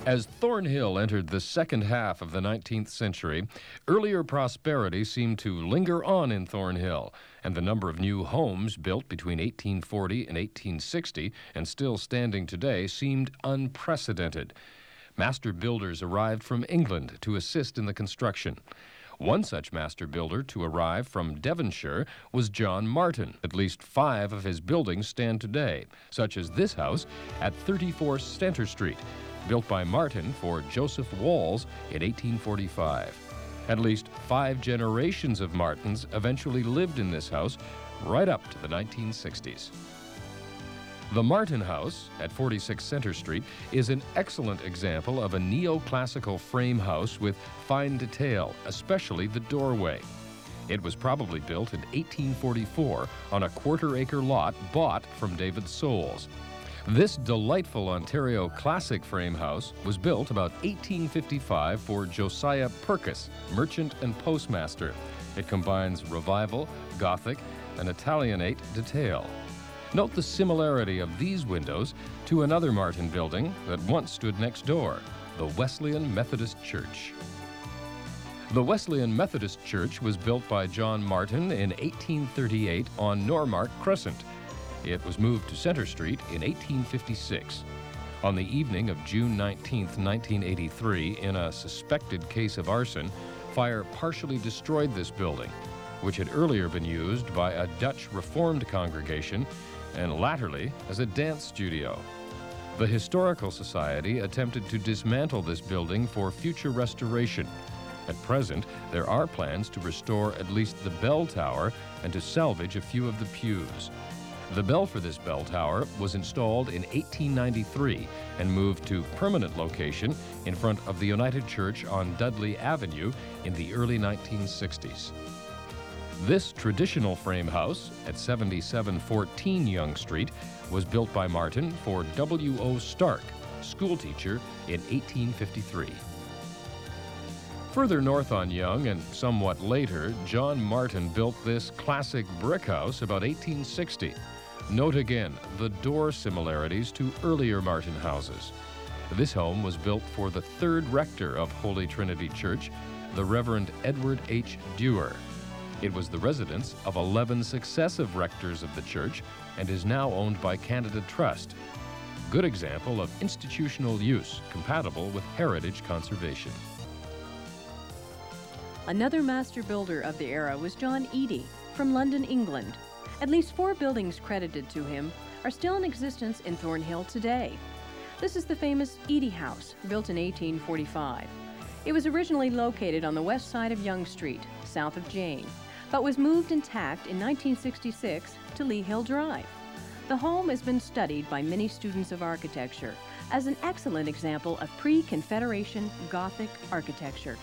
As Thornhill entered the second half of the 19th century, earlier prosperity seemed to linger on in Thornhill, and the number of new homes built between 1840 and 1860 and still standing today seemed unprecedented. Master builders arrived from England to assist in the construction. One such master builder to arrive from Devonshire was John Martin. At least 5 of his buildings stand today, such as this house at 34 Center Street, built by Martin for Joseph Walls in 1845. At least 5 generations of Martins eventually lived in this house right up to the 1960s. The Martin House at 46 Center Street is an excellent example of a neoclassical frame house with fine detail, especially the doorway. It was probably built in 1844 on a quarter-acre lot bought from David Soules. This delightful Ontario classic frame house was built about 1855 for Josiah Purkis, merchant and postmaster. It combines Revival, Gothic, and Italianate detail. Note the similarity of these windows to another Martin building that once stood next door, the Wesleyan Methodist Church. The Wesleyan Methodist Church was built by John Martin in 1838 on Normark Crescent. It was moved to Center Street in 1856. On the evening of June 19, 1983, in a suspected case of arson, fire partially destroyed this building, which had earlier been used by a Dutch Reformed congregation and latterly as a dance studio. The Historical Society attempted to dismantle this building for future restoration. At present, there are plans to restore at least the bell tower and to salvage a few of the pews. The bell for this bell tower was installed in 1893 and moved to permanent location in front of the United Church on Dudley Avenue in the early 1960s. This traditional frame house at 7714 Yonge Street was built by Martin for W.O. Stark, schoolteacher, in 1853. Further north on Yonge and somewhat later, John Martin built this classic brick house about 1860. Note again the door similarities to earlier Martin houses. This home was built for the 3rd rector of Holy Trinity Church, the Reverend Edward H. Dewar. It was the residence of 11 successive rectors of the church and is now owned by Canada Trust. Good example of institutional use compatible with heritage conservation. Another master builder of the era was John Edey from London, England. At least 4 buildings credited to him are still in existence in Thornhill today. This is the famous Edey House, built in 1845. It was originally located on the west side of Yonge Street, south of Jane, but was moved intact in 1966 to Leahill Drive. The home has been studied by many students of architecture as an excellent example of pre-Confederation Gothic architecture.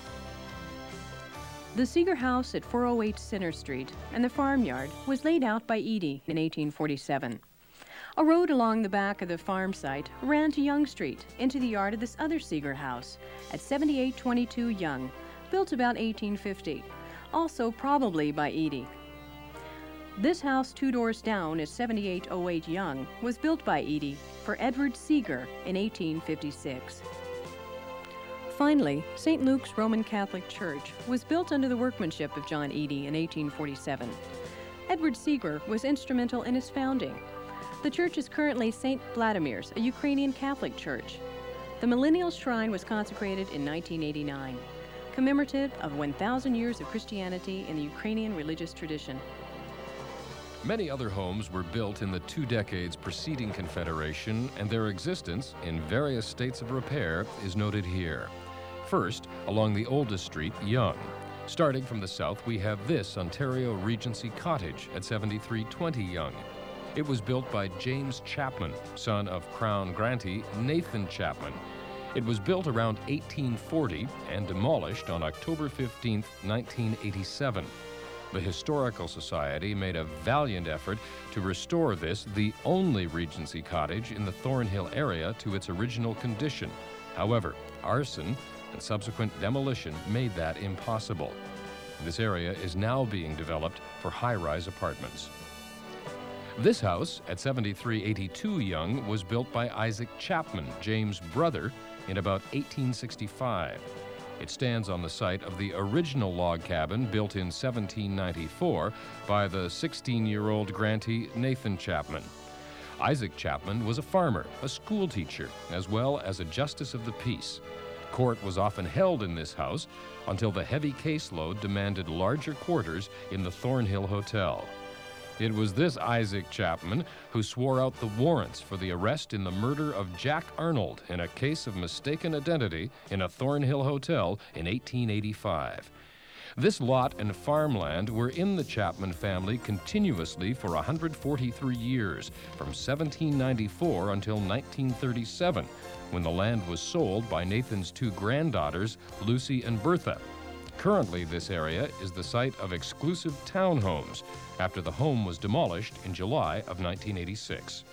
The Seager House at 408 Center Street and the farmyard was laid out by Edey in 1847. A road along the back of the farm site ran to Yonge Street into the yard of this other Seager house at 7822 Yonge, built about 1850, also probably by Edey. This house 2 doors down at 7808 Yonge was built by Edey for Edward Seager in 1856. Finally, St. Luke's Roman Catholic Church was built under the workmanship of John Edey in 1847. Edward Seager was instrumental in its founding. The church is currently St. Volodymyr's, a Ukrainian Catholic church. The millennial shrine was consecrated in 1989, commemorative of 1,000 years of Christianity in the Ukrainian religious tradition. Many other homes were built in the 2 decades preceding Confederation, and their existence in various states of repair is noted here. First, along the oldest street, Yonge. Starting from the south, we have this Ontario Regency Cottage at 7320 Yonge. It was built by James Chapman, son of Crown grantee Nathan Chapman. It was built around 1840 and demolished on October 15, 1987. The Historical Society made a valiant effort to restore this, the only Regency cottage in the Thornhill area, to its original condition. However, arson and subsequent demolition made that impossible. This area is now being developed for high-rise apartments. This house at 7382 Yonge was built by Isaac Chapman, James' brother, in about 1865. It stands on the site of the original log cabin built in 1794 by the 16-year-old grantee Nathan Chapman. Isaac Chapman was a farmer, a school teacher, as well as a justice of the peace. Court was often held in this house until the heavy caseload demanded larger quarters in the Thornhill Hotel. It was this Isaac Chapman who swore out the warrants for the arrest in the murder of Jack Arnold in a case of mistaken identity in a Thornhill hotel in 1885. This lot and farmland were in the Chapman family continuously for 143 years, from 1794 until 1937, when the land was sold by Nathan's two granddaughters, Lucy and Bertha. Currently, this area is the site of exclusive townhomes after the home was demolished in July of 1986.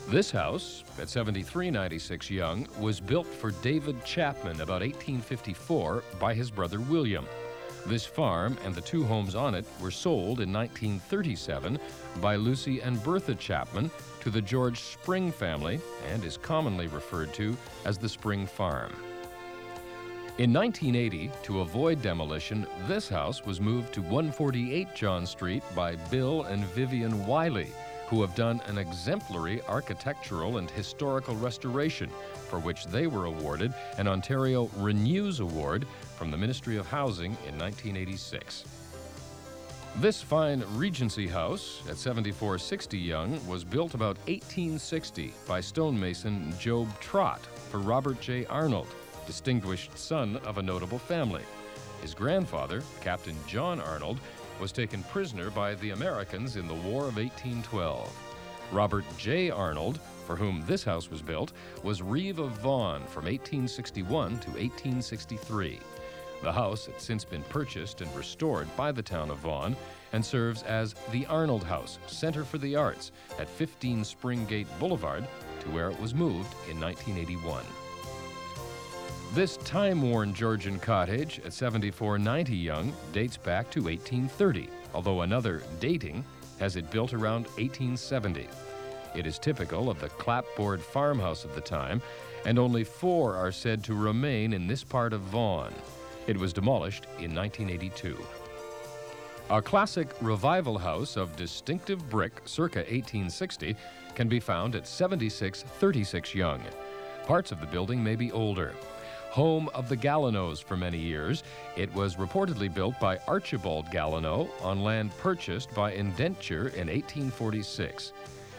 This house, at 7396 Yonge, was built for David Chapman about 1854 by his brother William. This farm and the two homes on it were sold in 1937 by Lucy and Bertha Chapman to the George Spring family and is commonly referred to as the Spring Farm. In 1980, to avoid demolition, this house was moved to 148 John Street by Bill and Vivian Wiley, who have done an exemplary architectural and historical restoration, for which they were awarded an Ontario Renews Award from the Ministry of Housing in 1986. This fine Regency house at 7460 Yonge was built about 1860 by stonemason Jobb Trott for Robert J. Arnold, distinguished son of a notable family. His grandfather, Captain John Arnold, was taken prisoner by the Americans in the War of 1812. Robert J. Arnold, for whom this house was built, was Reeve of Vaughan from 1861 to 1863. The house has since been purchased and restored by the town of Vaughan and serves as the Arnold House, Center for the Arts, at 15 Springgate Boulevard, to where it was moved in 1981. This time-worn Georgian cottage at 7490 Yonge dates back to 1830, although another dating has it built around 1870. It is typical of the clapboard farmhouse of the time, and only 4 are said to remain in this part of Vaughan. It was demolished in 1982. A classic revival house of distinctive brick circa 1860 can be found at 7636 Yonge. Parts of the building may be older. Home of the Gallanoughs for many years, it was reportedly built by Archibald Gallanough on land purchased by indenture in 1846.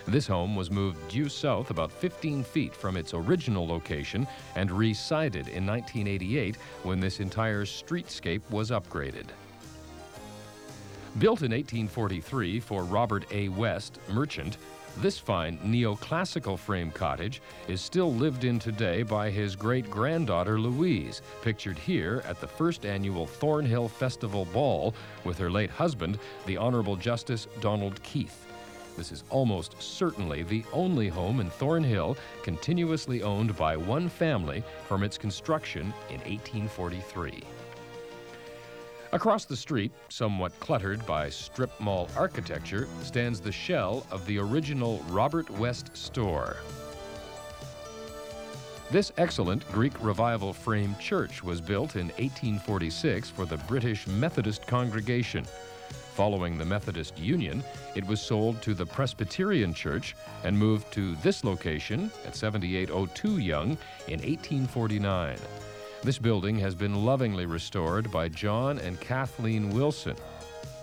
This home was moved due south about 15 feet from its original location and re-sided in 1988 when this entire streetscape was upgraded. Built in 1843 for Robert A. West, merchant, this fine neoclassical frame cottage is still lived in today by his great-granddaughter Louise, pictured here at the first annual Thornhill Festival Ball with her late husband, the Honorable Justice Donald Keith. This is almost certainly the only home in Thornhill continuously owned by one family from its construction in 1843. Across the street, somewhat cluttered by strip mall architecture, stands the shell of the original Robert West store. This excellent Greek Revival frame church was built in 1846 for the British Methodist congregation. Following the Methodist Union, it was sold to the Presbyterian Church and moved to this location at 7802 Yonge in 1849. This building has been lovingly restored by John and Kathleen Wilson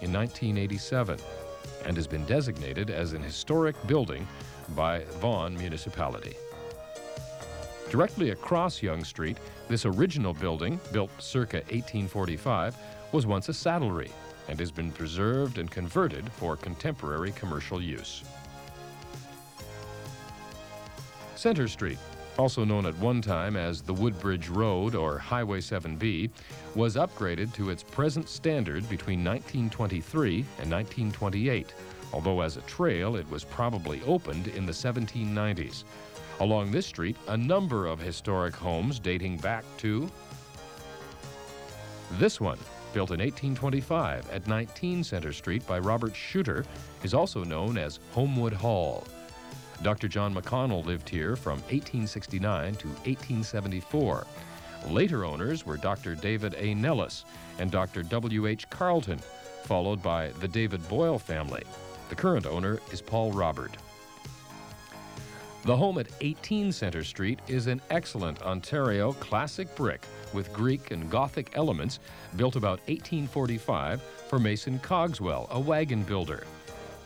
in 1987 and has been designated as an historic building by Vaughan Municipality. Directly across Yonge Street, this original building, built circa 1845, was once a saddlery and has been preserved and converted for contemporary commercial use. Center Street, also known at one time as the Woodbridge Rd or Highway 7B, was upgraded to its present standard between 1923 and 1928, although as a trail it was probably opened in the 1790s. Along this street, a number of historic homes dating back to this one, built in 1825 at 19 Center Street by Robert Shooter, is also known as Homewood Hall. Dr. John McConnell lived here from 1869 to 1874. Later owners were Dr. David A. Nellis and Dr. W.H. Carlton, followed by the David Boyle family. The current owner is Paul Robert. The home at 18 Centre Street is an excellent Ontario classic brick with Greek and Gothic elements, built about 1845 for Mason Cogswell, a wagon builder.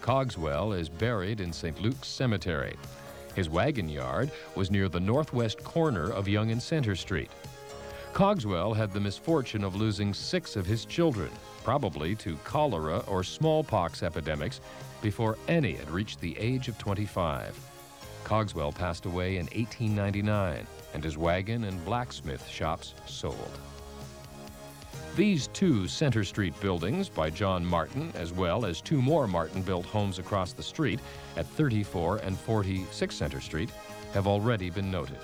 Cogswell is buried in St. Luke's Cemetery. His wagon yard was near the northwest corner of Yonge and Centre Street. Cogswell had the misfortune of losing 6 of his children, probably to cholera or smallpox epidemics, before any had reached the age of 25. Cogswell passed away in 1899, and his wagon and blacksmith shops sold. These 2 Centre Street buildings by John Martin, as well as 2 more Martin-built homes across the street at 34 and 46 Centre Street, have already been noted.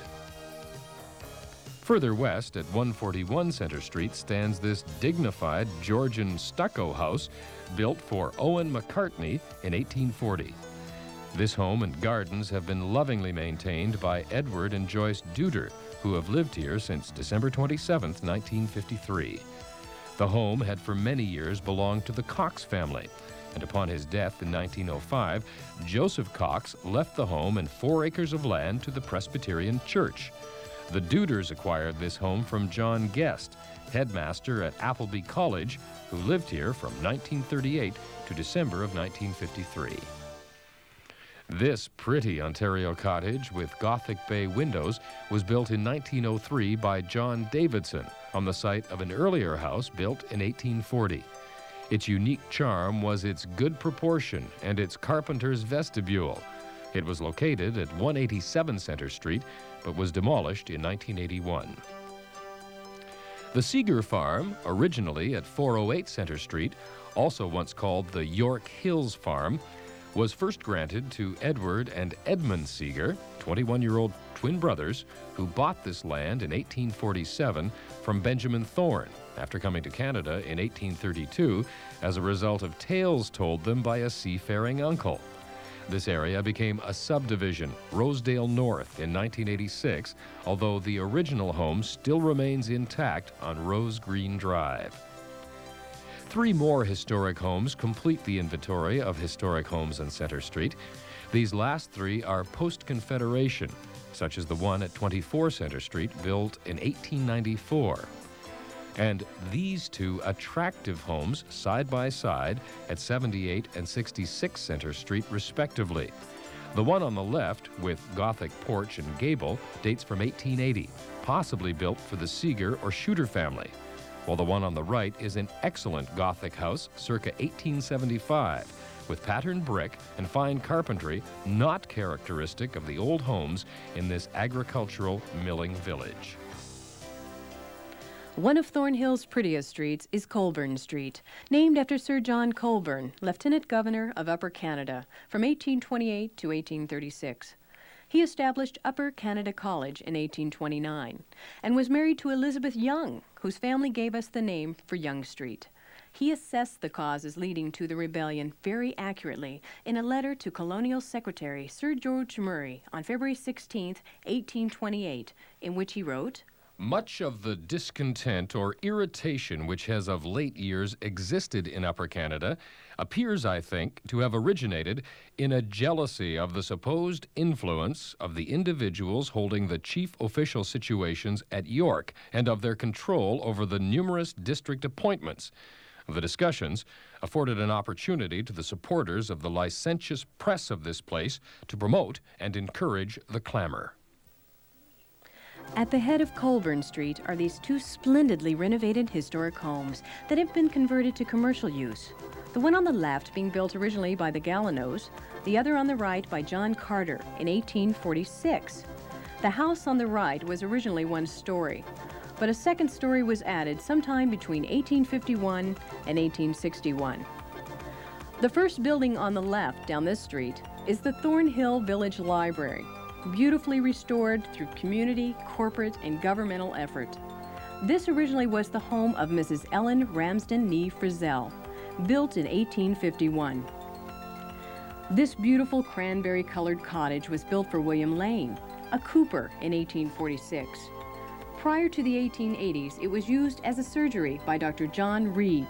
Further west at 141 Centre Street stands this dignified Georgian stucco house built for Owen McCartney in 1840. This home and gardens have been lovingly maintained by Edward and Joyce Duder, who have lived here since December 27, 1953. The home had for many years belonged to the Cox family, and upon his death in 1905, Joseph Cox left the home and 4 acres of land to the Presbyterian Church. The Duders acquired this home from John Guest, headmaster at Appleby College, who lived here from 1938 to December of 1953. This pretty Ontario cottage with Gothic bay windows was built in 1903 by John Davidson on the site of an earlier house built in 1840. Its unique charm was its good proportion and its carpenter's vestibule. It was located at 187 Centre Street, but was demolished in 1981. The Seager farm, originally at 408 Centre Street, also once called the York Hills Farm, was first granted to Edward and Edmund Seager, 21-year-old twin brothers, who bought this land in 1847 from Benjamin Thorne after coming to Canada in 1832 as a result of tales told them by a seafaring uncle. This area became a subdivision, Rosedale North, in 1986, although the original home still remains intact on Rose Green Drive. 3 more historic homes complete the inventory of historic homes on Centre Street. These last 3 are post-Confederation, such as the one at 24 Centre Street, built in 1894. And these 2 attractive homes, side by side, at 78 and 66 Centre Street, respectively. The one on the left, with Gothic porch and gable, dates from 1880, possibly built for the Seager or Shooter family, while the one on the right is an excellent Gothic house circa 1875, with patterned brick and fine carpentry not characteristic of the old homes in this agricultural milling village. One of Thornhill's prettiest streets is Colborne Street, named after Sir John Colborne, Lieutenant Governor of Upper Canada from 1828 to 1836. He established Upper Canada College in 1829 and was married to Elizabeth Yonge, whose family gave us the name for Yonge Street. He assessed the causes leading to the rebellion very accurately in a letter to Colonial Secretary Sir George Murray on February 16, 1828, in which he wrote, Much of the discontent or irritation which has of late years existed in Upper Canada appears, I think, to have originated in a jealousy of the supposed influence of the individuals holding the chief official situations at York and of their control over the numerous district appointments. The discussions afforded an opportunity to the supporters of the licentious press of this place to promote and encourage the clamor. At the head of Colborne Street are these 2 splendidly renovated historic homes that have been converted to commercial use. The one on the left being built originally by the Gallanoughs, the other on the right by John Carter in 1846. The house on the right was originally 1 story, but a 2nd story was added sometime between 1851 and 1861. The first building on the left down this street is the Thornhill Village Library, beautifully restored through community, corporate, and governmental effort. This originally was the home of Mrs. Ellen Ramsden Nee Frizzell, built in 1851. This beautiful cranberry-colored cottage was built for William Lane, a cooper, in 1846. Prior to the 1880s, it was used as a surgery by Dr. John Reed.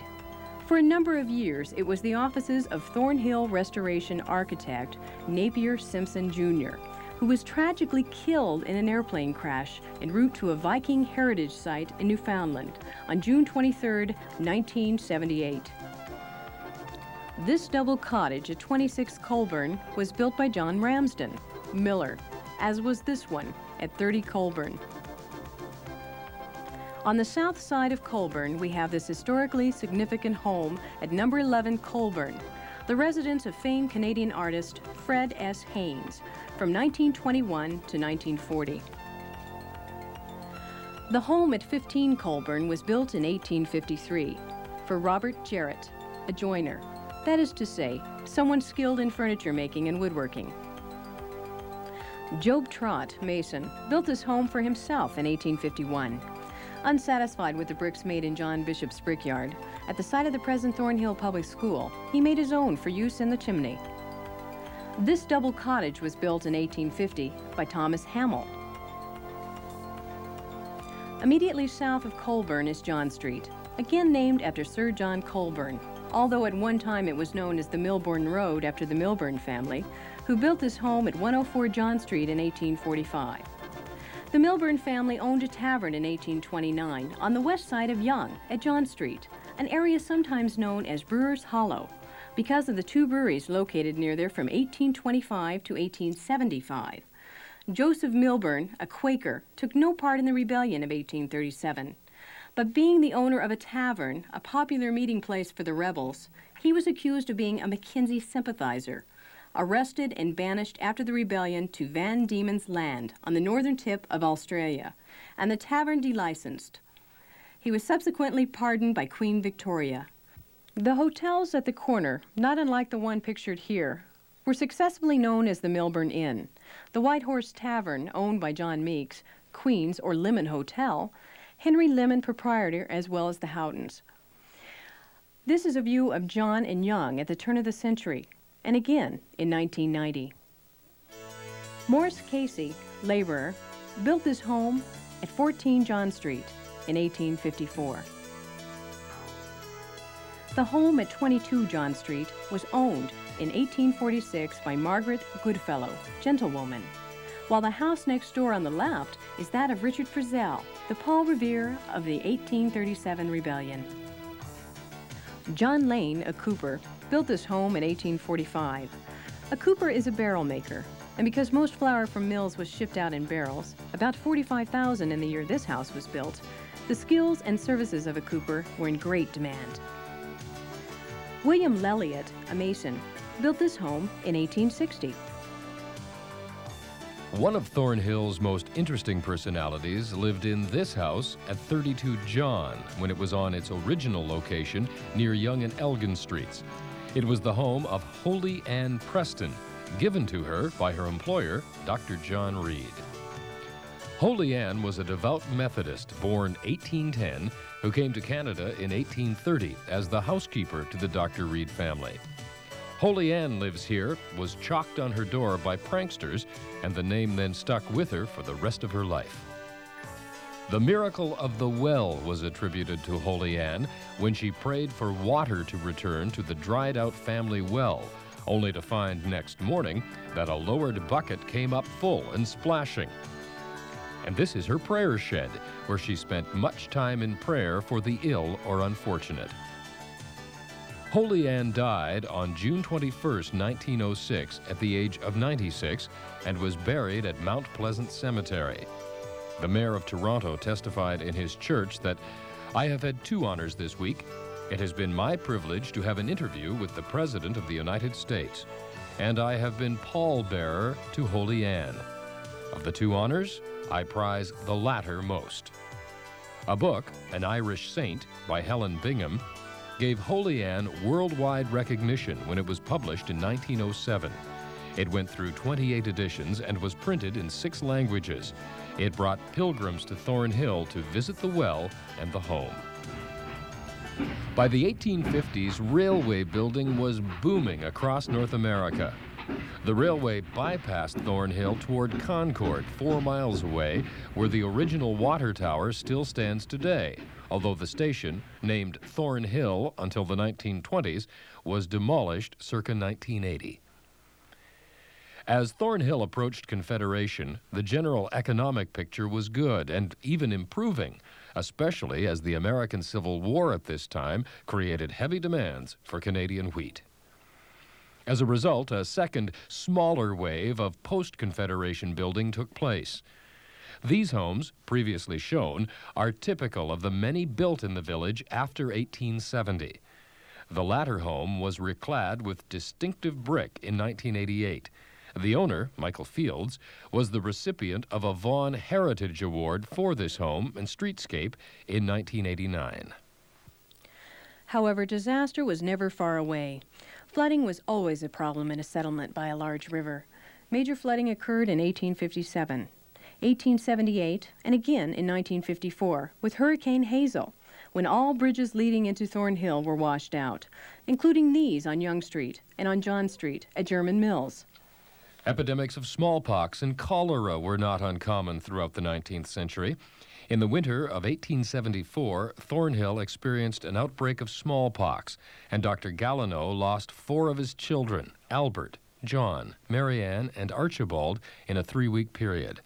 For a number of years, it was the offices of Thornhill restoration architect Napier Simpson, Jr., who was tragically killed in an airplane crash en route to a Viking heritage site in Newfoundland on June 23, 1978. This double cottage at 26 Colborne was built by John Ramsden, Miller, as was this one at 30 Colborne. On the south side of Colborne, we have this historically significant home at number 11 Colborne, the residence of famed Canadian artist Fred S. Haynes from 1921 to 1940. The home at 15 Colborne was built in 1853 for Robert Jarrett, a joiner. That is to say, someone skilled in furniture making and woodworking. Jobb Trott, mason, built this home for himself in 1851. Unsatisfied with the bricks made in John Bishop's brickyard, at the site of the present Thornhill Public School, he made his own for use in the chimney. This double cottage was built in 1850 by Thomas Hamill. Immediately south of Colborne is John Street, again named after Sir John Colborne, although at one time it was known as the Milbourne Road after the Milbourne family, who built this home at 104 John Street in 1845. The Milbourne family owned a tavern in 1829 on the west side of Yonge at John Street, an area sometimes known as Brewer's Hollow, because of the two breweries located near there from 1825 to 1875. Joseph Milbourne, a Quaker, took no part in the rebellion of 1837. But being the owner of a tavern, a popular meeting place for the rebels, he was accused of being a Mackenzie sympathizer, arrested and banished after the rebellion to Van Diemen's Land on the northern tip of Australia, and the tavern delicensed. He was subsequently pardoned by Queen Victoria. The hotels at the corner, not unlike the one pictured here, were successfully known as the Milbourne Inn. The White Horse Tavern, owned by John Meeks, Queen's or Lemon Hotel, Henry Lemon proprietor, as well as the Houghtons. This is a view of John and Yonge at the turn of the century, and again in 1990. Morris Casey, laborer, built this home at 14 John Street in 1854. The home at 22 John Street was owned in 1846 by Margaret Goodfellow, gentlewoman, while the house next door on the left is that of Richard Frizzell, the Paul Revere of the 1837 rebellion. John Lane, a cooper, built this home in 1845. A cooper is a barrel maker, and because most flour from mills was shipped out in barrels, about 45,000 in the year this house was built, the skills and services of a cooper were in great demand. William Lelliott, a mason, built this home in 1860. One of Thornhill's most interesting personalities lived in this house at 32 John when it was on its original location near Yonge and Elgin Streets. It was the home of Holy Ann Preston, given to her by her employer, Dr. John Reed. Holy Ann was a devout Methodist born 1810 who came to Canada in 1830 as the housekeeper to the Dr. Reed family. Holy Ann lives here was chalked on her door by pranksters, and the name then stuck with her for the rest of her life. The miracle of the well was attributed to Holy Ann when she prayed for water to return to the dried-out family well, only to find next morning that a lowered bucket came up full and splashing. And this is her prayer shed, where she spent much time in prayer for the ill or unfortunate. Holy Ann died on June 21, 1906, at the age of 96, and was buried at Mount Pleasant Cemetery. The mayor of Toronto testified in his church that, "I have had two honors this week. It has been my privilege to have an interview with the President of the United States, and I have been pallbearer to Holy Ann. Of the two honors, I prize the latter most." A book, An Irish Saint, by Helen Bingham, gave Holy Ann worldwide recognition when it was published in 1907. It went through 28 editions and was printed in 6 languages. It brought pilgrims to Thornhill to visit the well and the home. By the 1850s, railway building was booming across North America. The railway bypassed Thornhill toward Concord, 4 miles away, where the original water tower still stands today, although the station, named Thornhill until the 1920s, was demolished circa 1980. As Thornhill approached Confederation, the general economic picture was good and even improving, especially as the American Civil War at this time created heavy demands for Canadian wheat. As a result, a second, smaller wave of post-Confederation building took place. These homes, previously shown, are typical of the many built in the village after 1870. The latter home was reclad with distinctive brick in 1988. The owner, Michael Fields, was the recipient of a Vaughan Heritage Award for this home and streetscape in 1989. However, disaster was never far away. Flooding was always a problem in a settlement by a large river. Major flooding occurred in 1857, 1878, and again in 1954 with Hurricane Hazel, when all bridges leading into Thornhill were washed out, including these on Yonge Street and on John Street at German Mills. Epidemics of smallpox and cholera were not uncommon throughout the 19th century. In the winter of 1874, Thornhill experienced an outbreak of smallpox, and Dr. Gallanough lost 4 of his children, Albert, John, Marianne, and Archibald, in a 3-week period.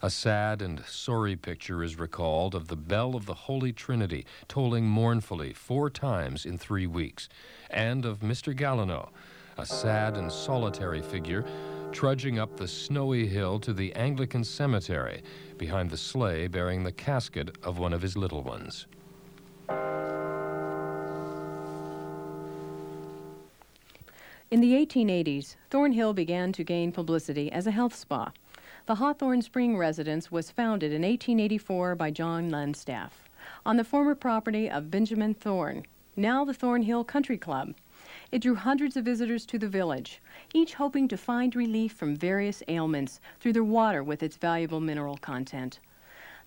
A sad and sorry picture is recalled of the bell of the Holy Trinity tolling mournfully 4 times in 3 weeks, and of Mr. Gallanough, a sad and solitary figure, trudging up the snowy hill to the Anglican cemetery behind the sleigh bearing the casket of one of his little ones. In the 1880s, Thornhill began to gain publicity as a health spa. The Hawthorne Spring residence was founded in 1884 by John Lundstaff on the former property of Benjamin Thorne, now the Thornhill Country Club. It drew hundreds of visitors to the village, each hoping to find relief from various ailments through the water with its valuable mineral content.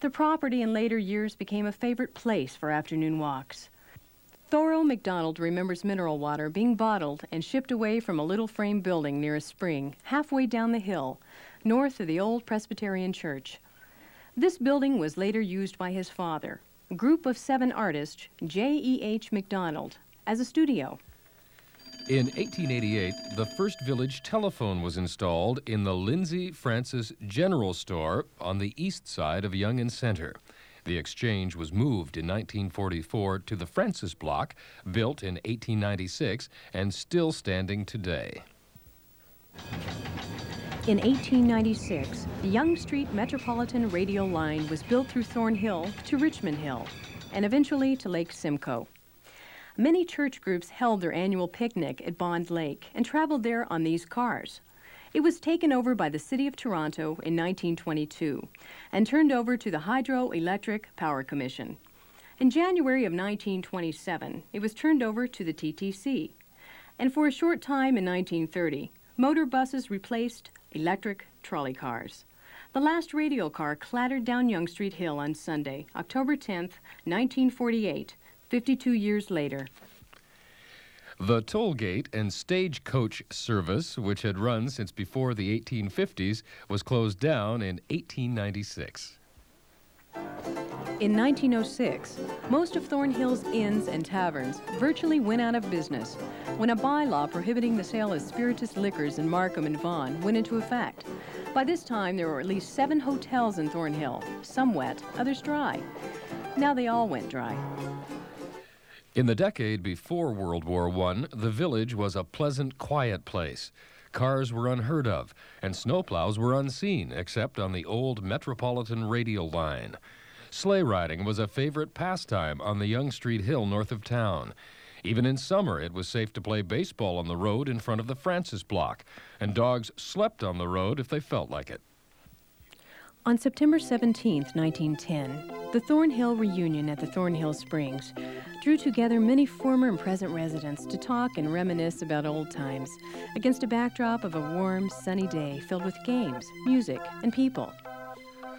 The property in later years became a favorite place for afternoon walks. Thorough MacDonald remembers mineral water being bottled and shipped away from a little frame building near a spring halfway down the hill, north of the old Presbyterian church. This building was later used by his father, a group of 7 artists, J.E.H. MacDonald, as a studio. In 1888, the first village telephone was installed in the Lindsay Francis General Store on the east side of Yonge St. The exchange was moved in 1944 to the Francis Block, built in 1896 and still standing today. In 1896, the Yonge Street Metropolitan Radial Line was built through Thornhill to Richmond Hill and eventually to Lake Simcoe. Many church groups held their annual picnic at Bond Lake and traveled there on these cars. It was taken over by the City of Toronto in 1922 and turned over to the Hydroelectric Power Commission. In January of 1927, it was turned over to the TTC. And for a short time in 1930, motor buses replaced electric trolley cars. The last radial car clattered down Yonge Street Hill on Sunday, October 10th, 1948, 52 years later. The toll gate and stagecoach service, which had run since before the 1850s, was closed down in 1896. In 1906, most of Thornhill's inns and taverns virtually went out of business when a bylaw prohibiting the sale of spirituous liquors in Markham and Vaughan went into effect. By this time, there were at least 7 hotels in Thornhill, some wet, others dry. Now they all went dry. In the decade before World War I, the village was a pleasant, quiet place. Cars were unheard of, and snowplows were unseen, except on the old Metropolitan Radial Line. Sleigh riding was a favorite pastime on the Yonge Street Hill north of town. Even in summer, it was safe to play baseball on the road in front of the Francis Block, and dogs slept on the road if they felt like it. On September 17, 1910, the Thornhill Reunion at the Thornhill Springs drew together many former and present residents to talk and reminisce about old times against a backdrop of a warm, sunny day filled with games, music, and people.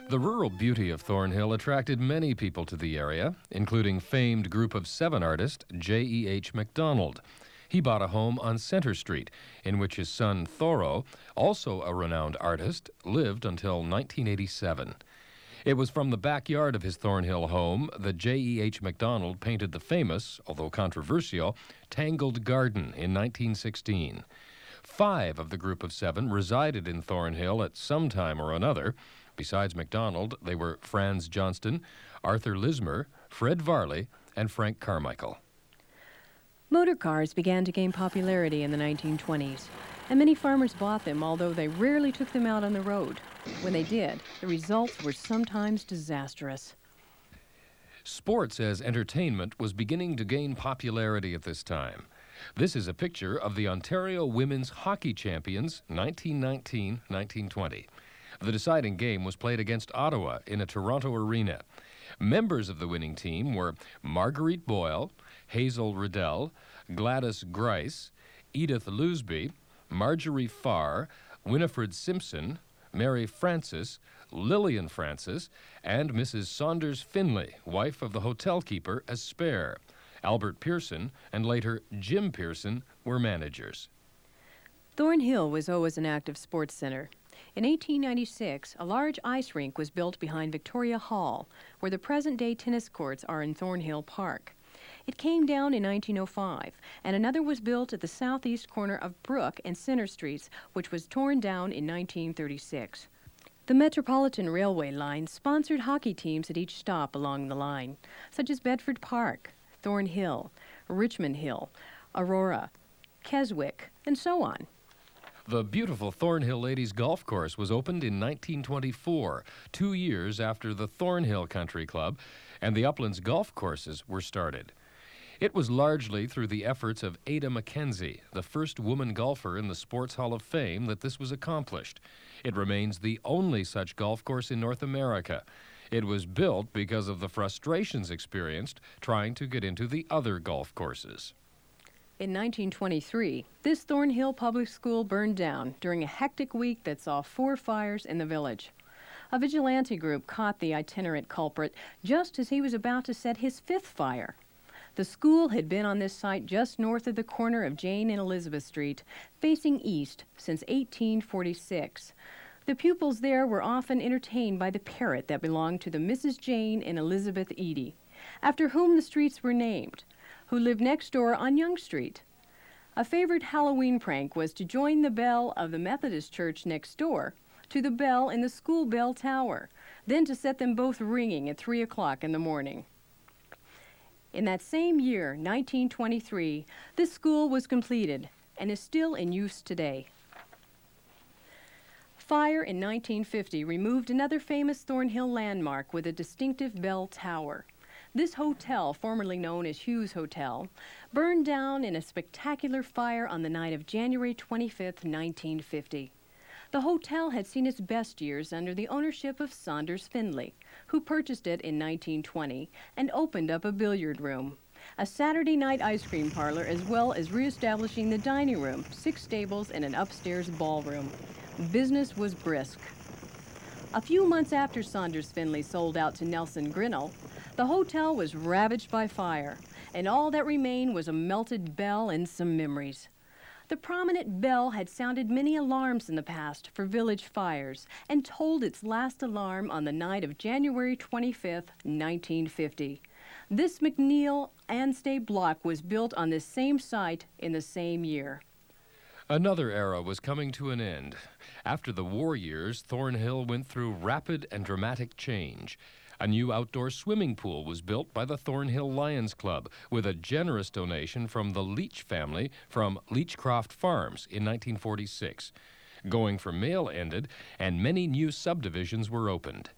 The rural beauty of Thornhill attracted many people to the area, including famed group of 7 artist J.E.H. MacDonald. He bought a home on Center Street, in which his son Thoreau, also a renowned artist, lived until 1987. It was from the backyard of his Thornhill home that J.E.H. MacDonald painted the famous, although controversial, Tangled Garden in 1916. 5 of the group of 7 resided in Thornhill at some time or another. Besides MacDonald, they were Franz Johnston, Arthur Lismer, Fred Varley, and Frank Carmichael. Motor cars began to gain popularity in the 1920s, and many farmers bought them, although they rarely took them out on the road. When they did, the results were sometimes disastrous. Sports as entertainment was beginning to gain popularity at this time. This is a picture of the Ontario Women's Hockey Champions 1919-1920. The deciding game was played against Ottawa in a Toronto arena. Members of the winning team were Marguerite Boyle, Hazel Riddell, Gladys Grice, Edith Lusby, Marjorie Farr, Winifred Simpson, Mary Francis, Lillian Francis, and Mrs. Saunders Finley, wife of the hotel keeper, as spare. Albert Pearson and later Jim Pearson were managers. Thornhill was always an active sports center. In 1896, a large ice rink was built behind Victoria Hall, where the present-day tennis courts are in Thornhill Park. It came down in 1905, and another was built at the southeast corner of Brook and Center Streets, which was torn down in 1936. The Metropolitan Railway line sponsored hockey teams at each stop along the line, such as Bedford Park, Thornhill, Richmond Hill, Aurora, Keswick, and so on. The beautiful Thornhill Ladies Golf Course was opened in 1924, 2 years after the Thornhill Country Club, and the Uplands Golf Courses were started. It was largely through the efforts of Ada Mackenzie, the first woman golfer in the Sports Hall of Fame, that this was accomplished. It remains the only such golf course in North America. It was built because of the frustrations experienced trying to get into the other golf courses. In 1923, this Thornhill public school burned down during a hectic week that saw 4 fires in the village. A vigilante group caught the itinerant culprit just as he was about to set his 5th fire. The school had been on this site just north of the corner of Jane and Elizabeth Street, facing east, since 1846. The pupils there were often entertained by the parrot that belonged to the Mrs. Jane and Elizabeth Edey, after whom the streets were named, who lived next door on Yonge Street. A favorite Halloween prank was to join the bell of the Methodist church next door to the bell in the school bell tower, then to set them both ringing at 3 o'clock in the morning. In that same year, 1923, this school was completed and is still in use today. Fire in 1950 removed another famous Thornhill landmark with a distinctive bell tower. This hotel, formerly known as Hughes Hotel, burned down in a spectacular fire on the night of January 25, 1950. The hotel had seen its best years under the ownership of Saunders Finley, who purchased it in 1920 and opened up a billiard room, a Saturday night ice cream parlor, as well as reestablishing the dining room, 6 stables, and an upstairs ballroom. Business was brisk. A few months after Saunders Finley sold out to Nelson Grinnell, the hotel was ravaged by fire, and all that remained was a melted bell and some memories. The prominent bell had sounded many alarms in the past for village fires and tolled its last alarm on the night of January 25, 1950. This McNeil Anstey block was built on this same site in the same year. Another era was coming to an end. After the war years, Thornhill went through rapid and dramatic change. A new outdoor swimming pool was built by the Thornhill Lions Club with a generous donation from the Leach family from Leachcroft Farms in 1946. Going for mail ended, and many new subdivisions were opened.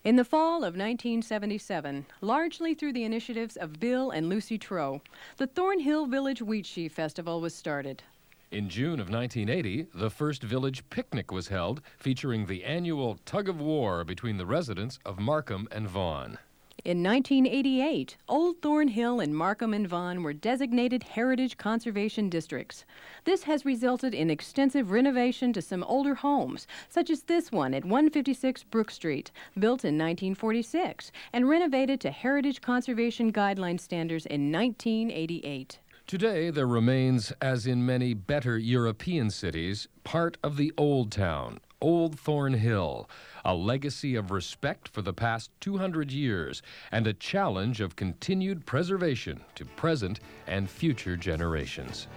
In the fall of 1977, largely through the initiatives of Bill and Lucy Trow, the Thornhill Village Wheat Sheaf Festival was started. In June of 1980, the first village picnic was held, featuring the annual tug-of-war between the residents of Markham and Vaughan. In 1988, Old Thornhill and Markham and Vaughan were designated Heritage Conservation Districts. This has resulted in extensive renovation to some older homes, such as this one at 156 Brook Street, built in 1946, and renovated to Heritage Conservation Guideline standards in 1988. Today, there remains, as in many better European cities, part of the Old Town, Old Thornhill, a legacy of respect for the past 200 years and a challenge of continued preservation to present and future generations.